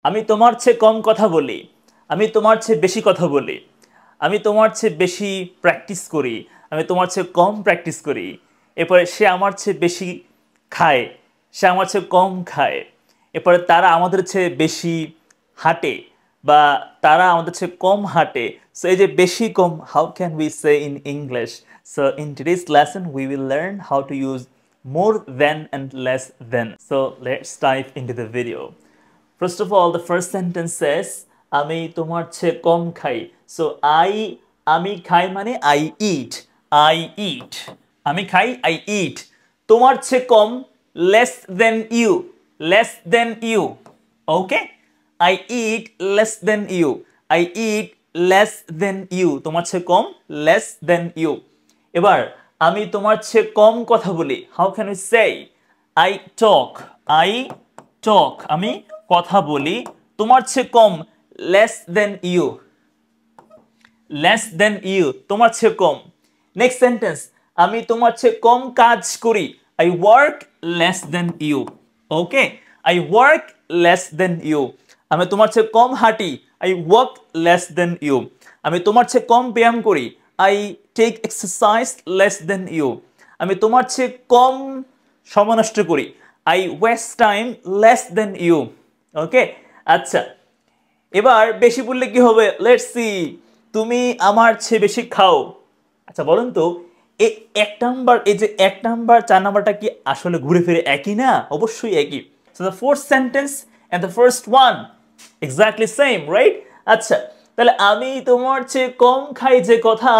আমি তোমার চেয়ে কম কথা বলি, আমি তোমার চেয়ে বেশি কথা বলি, আমি তোমার চেয়ে বেশি প্র্যাকটিস করি, আমি তোমার চেয়ে কম প্র্যাকটিস করি। এরপরে সে আমার চেয়ে বেশি খায়, সে আমার চেয়ে কম খায়। এরপরে তারা আমাদের চেয়ে বেশি হাঁটে বা তারা আমাদের চেয়ে কম হাঁটে। সো এই যে বেশি কম, how can we say in English? So in today's lesson we will learn how to use more than and less than. So let's dive into the video. First of all, the first sentence says, আমি তোমার চেয়ে কম খাই. So আমি খাই মানে I eat. I eat. আমি খাই I eat. তোমার চেয়ে কম less than you. Less than you. Okay? I eat less than you. I eat less than you. তোমার চেয়ে কম less than you. এবার আমি তোমার চেয়ে কম কথা বলি. How can we say? I talk. I talk. আমি কথা বলি তোমার চেয়ে কম less than you. Less than you. তোমার চেয়ে কম. Next sentence. আমি তোমার চেয়ে কম কাজ করি. I work less than you. Okay? I work less than you. আমি তোমার চেয়ে কম হাঁটি. I walk less than you. আমি তোমার চেয়ে কম ব্যায়াম করি. I take exercise less than you. আমি তোমার চেয়ে কম সময় নষ্ট করি. I waste time less than you. ওকে, আচ্ছা, এবার বেশি বললে কি হবে? Let's see. তুমি আমার চেয়ে বেশি খাও। আচ্ছা বলুন তো, এই এক নাম্বার, এই যে এক নাম্বার 4 নাম্বারটা কি আসলে ঘুরে ফিরে একই না? অবশ্যই একই। So the fourth sentence and the first one exactly same, right? আচ্ছা, তাহলে আমি তোমার চেয়ে কম খাই যে কথা,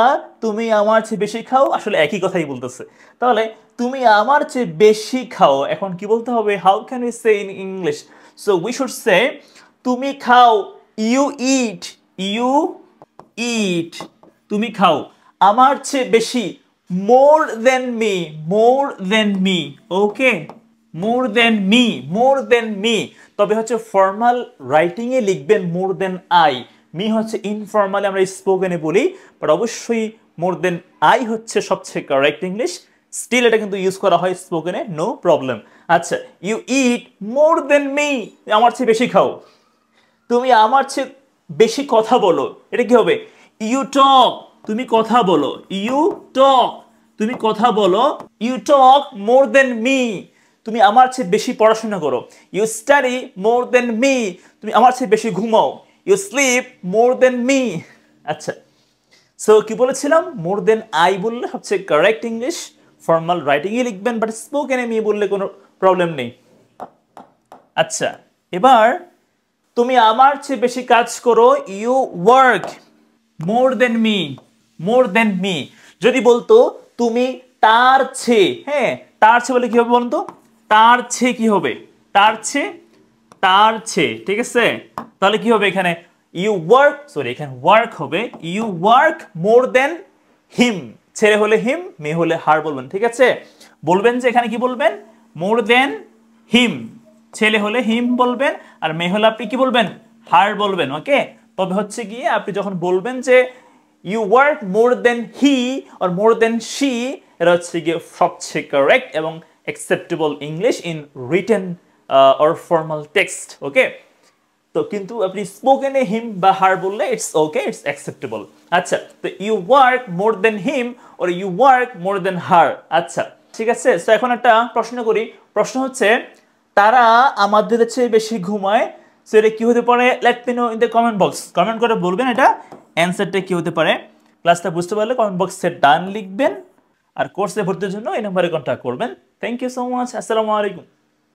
তুমি আমার চেয়ে বেশি খাও, আসলে একই কথাই বলতেছে। তাহলে তুমি আমার চেয়ে বেশি খাও, এখন কি বলতে হবে? How can we say in English? So we should say তুমি খাও, ইউ ইট, ইউ ইট, তুমি খাও। আমার চেয়ে বেশি, মোর than me, more than me. ওকে, মোর than me, more than me. তবে হচ্ছে ফর্মাল রাইটিং এ লিখবেন মোর দেন আই। মি হচ্ছে ইনফর্মালি আমরা স্পোকেনে বলি, বাট অবশ্যই মোর দেন আই হচ্ছে সবচেয়ে কারেক্ট ইংলিশ। স্টিল এটা কিন্তু ইউজ করা হয় স্পোকেনে, নো প্রবলেম। আচ্ছা, you eat more than me, আমার চেয়ে বেশি খাও। তুমি আমার চেয়ে বেশি কথা বলো, এটা কি হবে? ইউ টক, তুমি কথা বলো। ইউ টক, তুমি কথা বলো। You talk more than me, তুমি আমার চেয়ে বেশি পড়াশোনা করো। You study more than me, তুমি আমার চেয়ে বেশি ঘুমাও। You sleep more than me. আচ্ছা, সো কি বলেছিলাম? মোর দেন আই বললে হচ্ছে কারেক্ট ইংলিশ, ফর্মাল রাইটিংয়ে লিখবেন, বাট স্পোকেনে মি বললে কোনো প্রবলেম নেই। আচ্ছা, এবার তুমি আমার চেয়ে বেশি কাজ করো, you work more than me, more than me. যদি বলতো তুমি তার চেয়ে, হ্যাঁ তার চেয়ে বলে কি হবে বলতো? তার চেয়ে কি হবে? তার চেয়ে, তার চেয়ে, ঠিক আছে? তাহলে কি হবে এখানে? ইউ ওয়ার্ক, সরি এখানে ওয়ার্ক হবে, ইউ ওয়ার্ক মোর দেন হিম। ছেলে হলে হিম, মেয়ে হলে হার বলবেন, ঠিক আছে? বলবেন যে এখানে কি বলবেন? মোর দেন হিম। ছেলে হলে হিম বলবেন, আর মেয়ে হলে আপনি কি বলবেন? হার বলবেন। ওকে, তবে হচ্ছে গিয়ে আপনি যখন বলবেন যে you work more than he or more than she, এটা হচ্ছে গিয়ে সবচেয়ে কারেক্ট এবং acceptable English in written or formal text. Okay, তো কিন্তু আপনি স্পোকেনে হিম বা হার বললে ইটস ওকে, ইটস অ্যাকসেপ্টেবল। আচ্ছা, তো you work more than him or you work more than her. আচ্ছা, ঠিক আছে। সো এখন একটা প্রশ্ন করি। প্রশ্ন হচ্ছে, তারা আমাদের চেয়ে বেশি ঘুমায়। সো এটা কি হতে পারে? Let me no in the comment box. Comment করে বলবেন এটা অ্যান্সারটা কি হতে পারে। ক্লাসটা বুঝতে পারলে কমেন্ট বক্সে ডান লিখবেন, আর কোর্সে ভর্তির জন্য এই নম্বরে কন্ট্যাক্ট করবেন। Thank you so much. আসসালামু আলাইকুম।